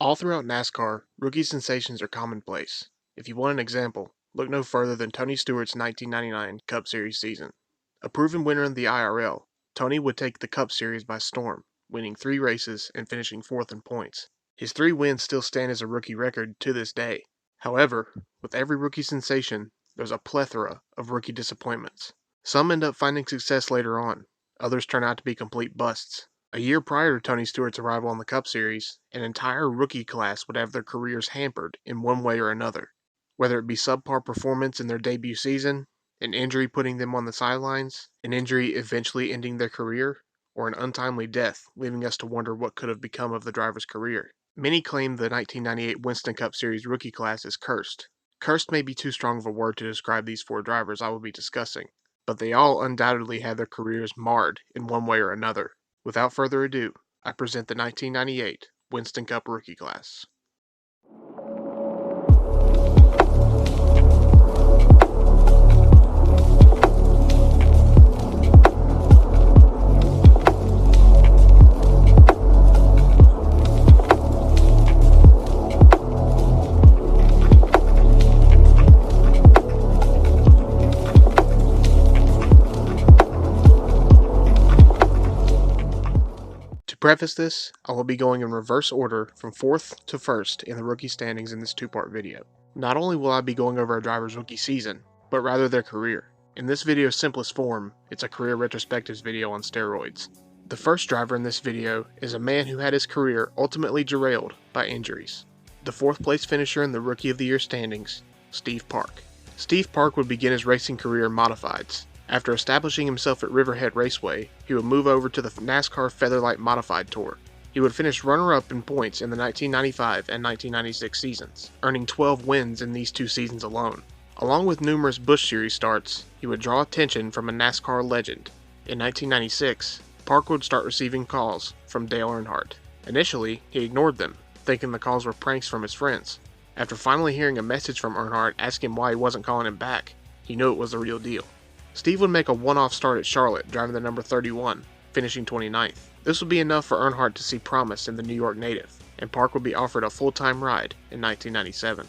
All throughout NASCAR, rookie sensations are commonplace. If you want an example, look no further than Tony Stewart's 1999 Cup Series season. A proven winner in the IRL, Tony would take the Cup Series by storm, winning 3 races and finishing 4th in points. His 3 wins still stand as a rookie record to this day. However, with every rookie sensation, there's a plethora of rookie disappointments. Some end up finding success later on, others turn out to be complete busts. A year prior to Tony Stewart's arrival on the Cup Series, an entire rookie class would have their careers hampered in one way or another. Whether it be subpar performance in their debut season, an injury putting them on the sidelines, an injury eventually ending their career, or an untimely death leaving us to wonder what could have become of the driver's career. Many claim the 1998 Winston Cup Series rookie class is cursed. Cursed may be too strong of a word to describe these 4 drivers I will be discussing, but they all undoubtedly had their careers marred in one way or another. Without further ado, I present the 1998 Winston Cup Rookie Class. To preface this, I will be going in reverse order from 4th to 1st in the rookie standings in this 2-part video. Not only will I be going over a driver's rookie season, but rather their career. In this video's simplest form, it's a career retrospectives video on steroids. The first driver in this video is a man who had his career ultimately derailed by injuries. The 4th place finisher in the Rookie of the Year standings, Steve Park. Steve Park would begin his racing career in modifieds. After establishing himself at Riverhead Raceway, he would move over to the NASCAR Featherlight Modified Tour. He would finish runner-up in points in the 1995 and 1996 seasons, earning 12 wins in these 2 seasons alone. Along with numerous Busch Series starts, he would draw attention from a NASCAR legend. In 1996, Park would start receiving calls from Dale Earnhardt. Initially, he ignored them, thinking the calls were pranks from his friends. After finally hearing a message from Earnhardt asking why he wasn't calling him back, he knew it was the real deal. Steve would make a one-off start at Charlotte, driving the number 31, finishing 29th. This would be enough for Earnhardt to see promise in the New York native, and Park would be offered a full-time ride in 1997.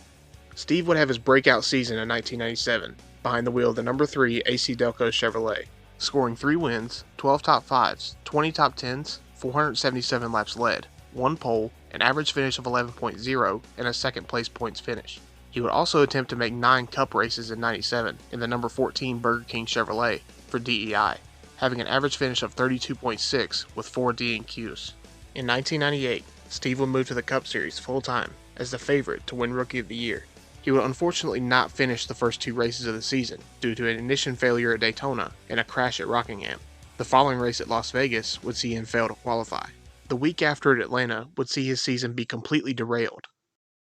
Steve would have his breakout season in 1997, behind the wheel of the number 3 AC Delco Chevrolet, scoring 3 wins, 12 top 5s, 20 top 10s, 477 laps led, 1 pole, an average finish of 11.0, and a 2nd place points finish. He would also attempt to make 9 Cup races in 97 in the number 14 Burger King Chevrolet for DEI, having an average finish of 32.6 with 4 D&Qs. In 1998, Steve would move to the Cup Series full-time as the favorite to win Rookie of the Year. He would unfortunately not finish the first 2 races of the season due to an ignition failure at Daytona and a crash at Rockingham. The following race at Las Vegas would see him fail to qualify. The week after at Atlanta would see his season be completely derailed.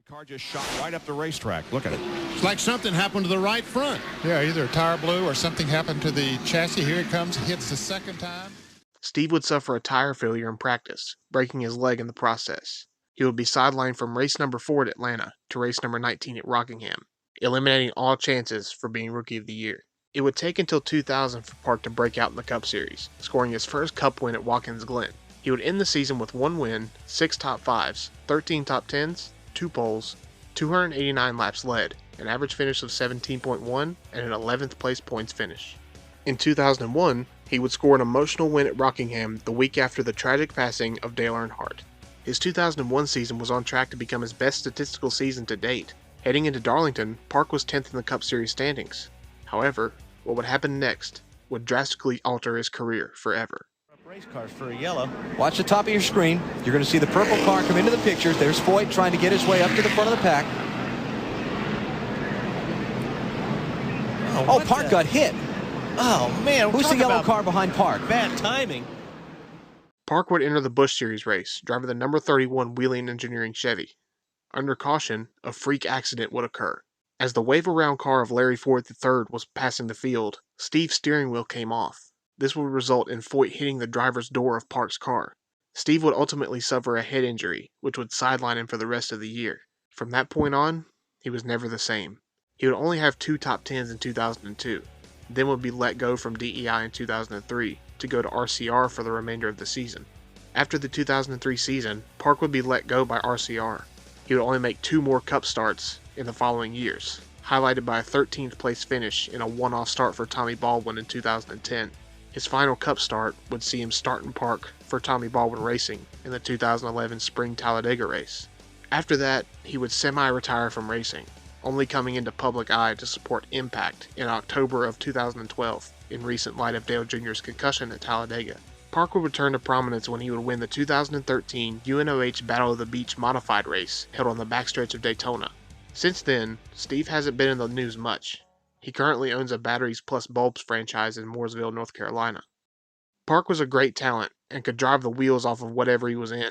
The car just shot right up the racetrack. Look at it. It's like something happened to the right front. Yeah, either a tire blew or something happened to the chassis. Here it comes, hits the 2nd time. Steve would suffer a tire failure in practice, breaking his leg in the process. He would be sidelined from race number 4 at Atlanta to race number 19 at Rockingham, eliminating all chances for being Rookie of the Year. It would take until 2000 for Park to break out in the Cup Series, scoring his first Cup win at Watkins Glen. He would end the season with 1 win, 6 top 5s, 13 top 10s, 2 poles, 289 laps led, an average finish of 17.1, and an 11th place points finish. In 2001, he would score an emotional win at Rockingham the week after the tragic passing of Dale Earnhardt. His 2001 season was on track to become his best statistical season to date. Heading into Darlington, Park was 10th in the Cup Series standings. However, what would happen next would drastically alter his career forever. Race cars for a yellow. Watch the top of your screen. You're going to see the purple car come into the picture. There's Foyt trying to get his way up to the front of the pack. Oh, Park got hit. Oh, man. Who's the yellow car behind Park? Bad timing. Park would enter the Busch Series race, driving the number 31 Wheeling Engineering Chevy. Under caution, a freak accident would occur. As the wave-around car of Larry Ford III was passing the field, Steve's steering wheel came off. This would result in Foyt hitting the driver's door of Park's car. Steve would ultimately suffer a head injury, which would sideline him for the rest of the year. From that point on, he was never the same. He would only have 2 top 10s in 2002, then would be let go from DEI in 2003 to go to RCR for the remainder of the season. After the 2003 season, Park would be let go by RCR. he would only make 2 more Cup starts in the following years, highlighted by a 13th place finish in a one-off start for Tommy Baldwin in 2010. His final Cup start would see him start and park for Tommy Baldwin Racing in the 2011 Spring Talladega race. After that, he would semi-retire from racing, only coming into public eye to support Impact in October of 2012 in recent light of Dale Jr.'s concussion at Talladega. Park would return to prominence when he would win the 2013 UNOH Battle of the Beach modified race held on the backstretch of Daytona. Since then, Steve hasn't been in the news much. He currently owns a Batteries Plus Bulbs franchise in Mooresville, North Carolina. Park was a great talent and could drive the wheels off of whatever he was in.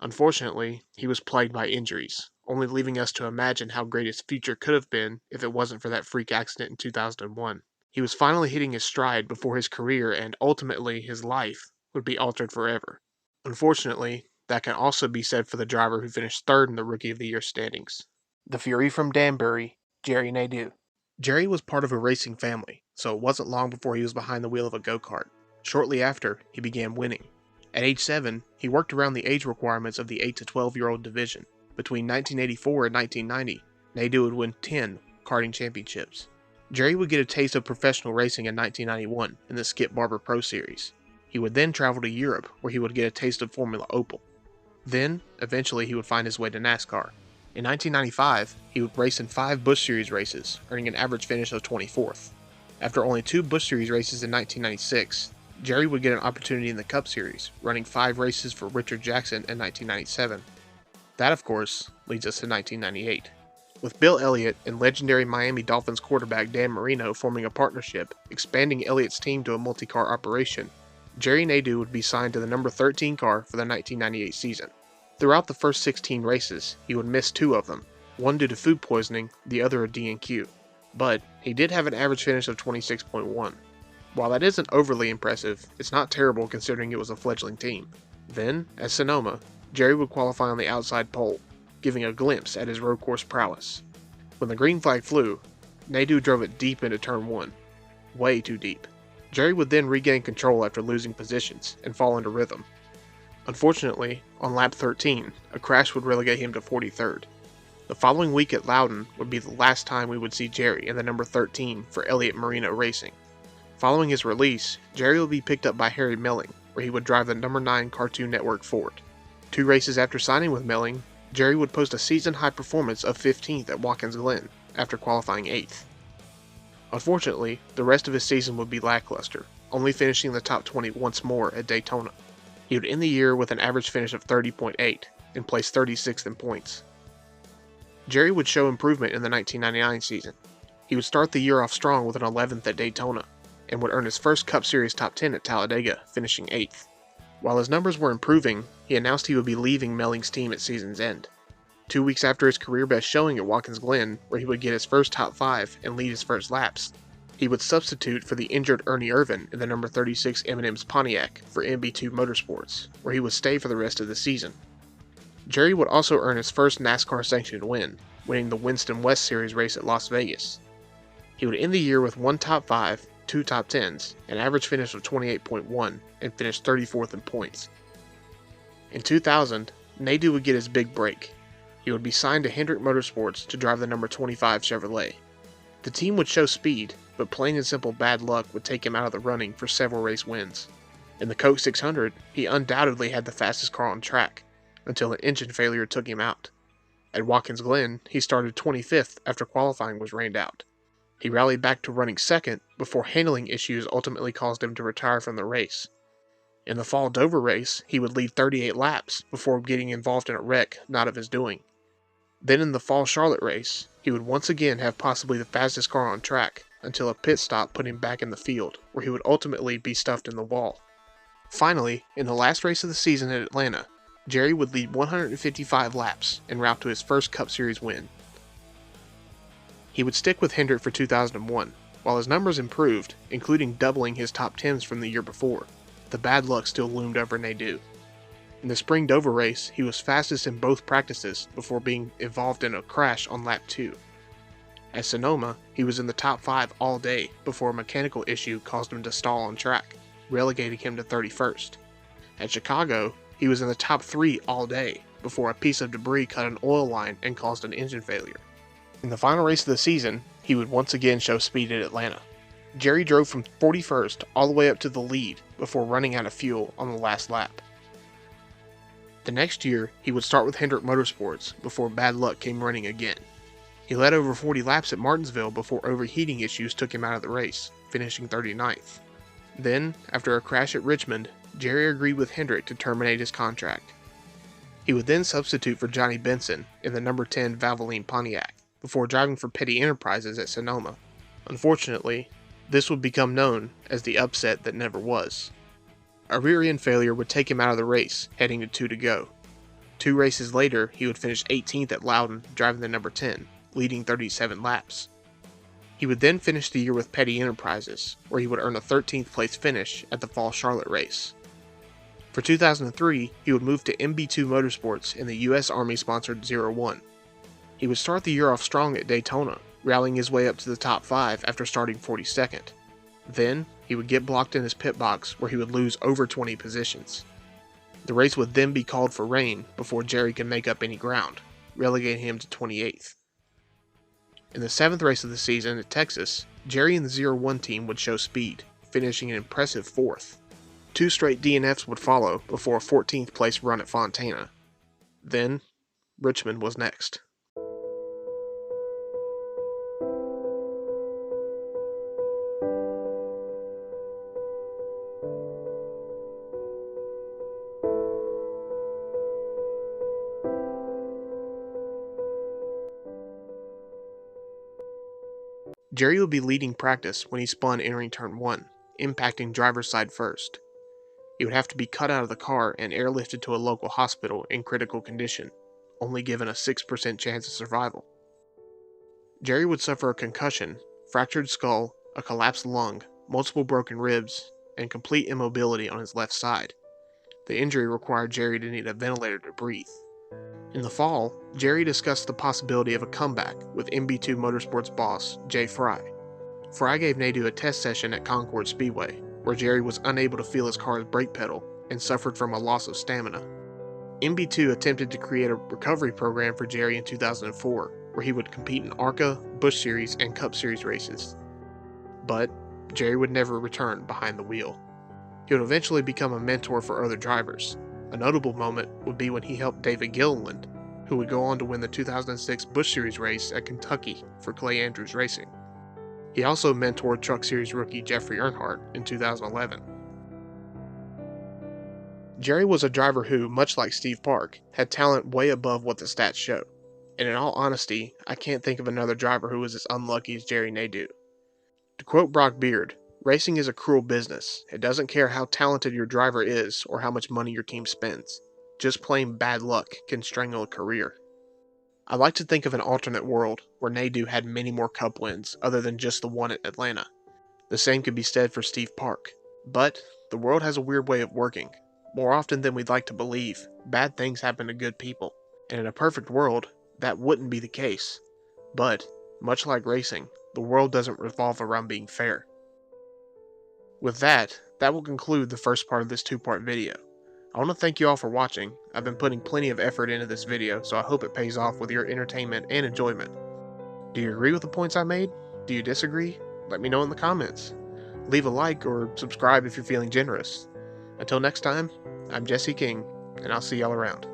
Unfortunately, he was plagued by injuries, only leaving us to imagine how great his future could have been if it wasn't for that freak accident in 2001. He was finally hitting his stride before his career and ultimately his life would be altered forever. Unfortunately, that can also be said for the driver who finished 3rd in the Rookie of the Year standings. The Fury from Danbury, Jerry Nadeau. Jerry was part of a racing family, so it wasn't long before he was behind the wheel of a go-kart. Shortly after, he began winning. At age 7, he worked around the age requirements of the 8 to 12-year-old division. Between 1984 and 1990, Nadeau would win 10 karting championships. Jerry would get a taste of professional racing in 1991 in the Skip Barber Pro Series. He would then travel to Europe, where he would get a taste of Formula Opel. Then, eventually, he would find his way to NASCAR. In 1995, he would race in 5 Busch Series races, earning an average finish of 24th. After only 2 Busch Series races in 1996, Jerry would get an opportunity in the Cup Series, running 5 races for Richard Jackson in 1997. That, of course, leads us to 1998. With Bill Elliott and legendary Miami Dolphins quarterback Dan Marino forming a partnership, expanding Elliott's team to a multi-car operation, Jerry Nadeau would be signed to the number 13 car for the 1998 season. Throughout the first 16 races, he would miss 2 of them, one due to food poisoning, the other a DNQ. But he did have an average finish of 26.1. While that isn't overly impressive, it's not terrible considering it was a fledgling team. Then, at Sonoma, Jerry would qualify on the outside pole, giving a glimpse at his road course prowess. When the green flag flew, Nadeau drove it deep into turn 1. Way too deep. Jerry would then regain control after losing positions and fall into rhythm. Unfortunately, on lap 13, a crash would relegate him to 43rd. The following week at Loudon would be the last time we would see Jerry in the number 13 for Elliott Marino Racing. Following his release, Jerry would be picked up by Harry Melling, where he would drive the number 9 Cartoon Network Ford. 2 races after signing with Melling, Jerry would post a season-high performance of 15th at Watkins Glen, after qualifying 8th. Unfortunately, the rest of his season would be lackluster, only finishing the top 20 once more at Daytona. He would end the year with an average finish of 30.8, and place 36th in points. Jerry would show improvement in the 1999 season. He would start the year off strong with an 11th at Daytona, and would earn his first Cup Series top 10 at Talladega, finishing 8th. While his numbers were improving, he announced he would be leaving Melling's team at season's end. 2 weeks after his career best showing at Watkins Glen, where he would get his first top 5 and lead his first laps, he would substitute for the injured Ernie Irvan in the number 36 M&M's Pontiac for MB2 Motorsports, where he would stay for the rest of the season. Jerry would also earn his first NASCAR sanctioned win, winning the Winston West Series race at Las Vegas. He would end the year with 1 top 5, 2 top 10s, an average finish of 28.1, and finished 34th in points. In 2000, Nadeau would get his big break. He would be signed to Hendrick Motorsports to drive the number 25 Chevrolet. The team would show speed, but plain and simple bad luck would take him out of the running for several race wins. In the Coke 600, he undoubtedly had the fastest car on track, until an engine failure took him out. At Watkins Glen, he started 25th after qualifying was rained out. He rallied back to running second before handling issues ultimately caused him to retire from the race. In the fall Dover race, he would lead 38 laps before getting involved in a wreck not of his doing. Then in the fall Charlotte race, he would once again have possibly the fastest car on track until a pit stop put him back in the field, where he would ultimately be stuffed in the wall. Finally, in the last race of the season at Atlanta, Jerry would lead 155 laps en route to his first Cup Series win. He would stick with Hendrick for 2001. While his numbers improved, including doubling his top 10s from the year before, the bad luck still loomed over Nadeau. In the spring Dover race, he was fastest in both practices before being involved in a crash on lap 2. At Sonoma, he was in the top 5 all day before a mechanical issue caused him to stall on track, relegating him to 31st. At Chicago, he was in the top 3 all day before a piece of debris cut an oil line and caused an engine failure. In the final race of the season, he would once again show speed at Atlanta. Jerry drove from 41st all the way up to the lead before running out of fuel on the last lap. The next year, he would start with Hendrick Motorsports before bad luck came running again. He led over 40 laps at Martinsville before overheating issues took him out of the race, finishing 39th. Then, after a crash at Richmond, Jerry agreed with Hendrick to terminate his contract. He would then substitute for Johnny Benson in the number 10 Valvoline Pontiac, before driving for Petty Enterprises at Sonoma. Unfortunately, this would become known as the upset that never was. A rear end failure would take him out of the race, heading to 2 to go. 2 races later, he would finish 18th at Loudon, driving the number 10, leading 37 laps. He would then finish the year with Petty Enterprises, where he would earn a 13th place finish at the Fall Charlotte race. For 2003, he would move to MB2 Motorsports in the U.S. Army-sponsored 01. He would start the year off strong at Daytona, rallying his way up to the top 5 after starting 42nd. Then, he would get blocked in his pit box where he would lose over 20 positions. The race would then be called for rain before Jerry could make up any ground, relegating him to 28th. In the 7th race of the season at Texas, Jerry and the 01 team would show speed, finishing an impressive 4th. 2 straight DNFs would follow before a 14th place run at Fontana. Then, Richmond was next. Jerry would be leading practice when he spun entering turn 1, impacting driver's side first. He would have to be cut out of the car and airlifted to a local hospital in critical condition, only given a 6% chance of survival. Jerry would suffer a concussion, fractured skull, a collapsed lung, multiple broken ribs, and complete immobility on his left side. The injury required Jerry to need a ventilator to breathe. In the fall, Jerry discussed the possibility of a comeback with MB2 Motorsports boss Jay Fry. Fry gave Nadeau a test session at Concord Speedway, where Jerry was unable to feel his car's brake pedal and suffered from a loss of stamina. MB2 attempted to create a recovery program for Jerry in 2004, where he would compete in ARCA, Busch Series, and Cup Series races. But Jerry would never return behind the wheel. He would eventually become a mentor for other drivers. A notable moment would be when he helped David Gilliland, who would go on to win the 2006 Busch Series race at Kentucky for Clay Andrews Racing. He also mentored Truck Series rookie Jeffrey Earnhardt in 2011. Jerry was a driver who, much like Steve Park, had talent way above what the stats show. And in all honesty, I can't think of another driver who was as unlucky as Jerry Nadeau. To quote Brock Beard, "Racing is a cruel business. It doesn't care how talented your driver is or how much money your team spends. Just plain bad luck can strangle a career." I like to think of an alternate world where Nadeau had many more Cup wins other than just the one at Atlanta. The same could be said for Steve Park. But the world has a weird way of working. More often than we'd like to believe, bad things happen to good people. And in a perfect world, that wouldn't be the case. But, much like racing, the world doesn't revolve around being fair. With that will conclude the first part of this 2-part video. I want to thank you all for watching. I've been putting plenty of effort into this video, so I hope it pays off with your entertainment and enjoyment. Do you agree with the points I made? Do you disagree? Let me know in the comments. Leave a like or subscribe if you're feeling generous. Until next time, I'm Jesse King, and I'll see y'all around.